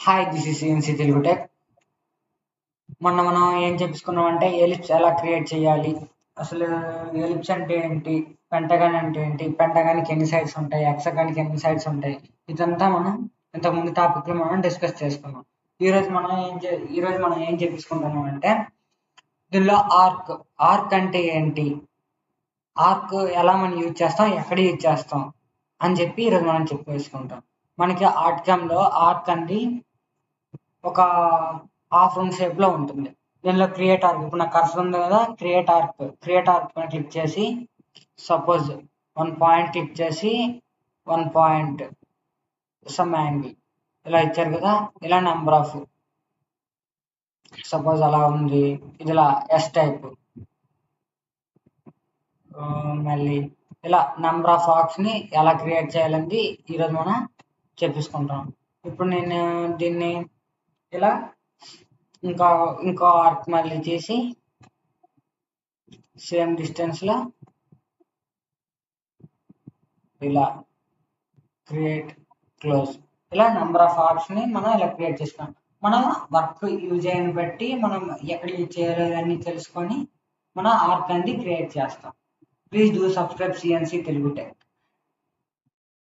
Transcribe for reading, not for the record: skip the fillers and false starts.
Hi this is CNC Telugu tech. మనం ఏం చెప్పుకున్నామంటే ellipse ఎలా క్రియేట్ చేయాలి, అసలు ఎలిప్స్ అంటే ఏంటి, పెంటగాన్ అంటే ఏంటి, పెంటగానికి ఎన్ని సైడ్స్ ఉంటాయి, హెక్సాగాన్కి ఎన్ని సైడ్స్ ఉంటాయి, ఇదంతా మనం ఇంతకుముందు టాపిక్లో మనం డిస్కస్ చేసుకున్నాం. ఈరోజు మనం ఏం చెప్పుకుంటున్నాం అంటే దీనిలో ఆర్క్ అంటే ఏంటి, ఆర్క్ ఎలా మనం యూజ్ చేస్తాం, ఎక్కడ యూజ్ చేస్తాం అని చెప్పి ఈరోజు మనం చెప్పేసుకుంటాం. మనకి ఆర్ట్కంలో ఆర్క్ అనేది ఒక హాఫ్ రౌండ్ షేప్ లో ఉంటుంది. దీనిలో క్రియేట్ ఆర్క్, ఇప్పుడు నాకు కర్సర్ ఉంది కదా, క్రియేట్ ఆర్క్ పైన క్లిక్ చేసి సపోజ్ 1 పాయింట్ క్లిక్ చేసి 1 పాయింట్ సమ్ యాంగిల్ ఇలా ఇచ్చారు కదా. ఇలా నెంబర్ ఆఫ్ సపోజ్ అలా ఉంది, ఇది ఇలా ఎస్ టైప్, మళ్ళీ ఇలా నెంబర్ ఆఫ్ ఆర్క్స్ ని ఎలా క్రియేట్ చేయాలని ఈరోజు మనం చెప్పేసుకుంటాం. ఇప్పుడు నేను దీన్ని ఇలా ఇంకో ఆర్క్ మళ్ళీ చేసి సేమ్ డిస్టెన్స్ లో ఇలా క్రియేట్ క్లోజ్, ఇలా నెంబర్ ఆఫ్ ఆర్క్స్ ని మనం ఇలా క్రియేట్ చేసుకున్నాం. మనం వర్క్ యూజ్ అయిన బట్టి మనం ఎక్కడ యూజ్ చేయాలో అన్ని తెలుసుకొని మనం ఆర్క్ అనేది క్రియేట్ చేస్తాం. Please do subscribe CNC Telugu tech.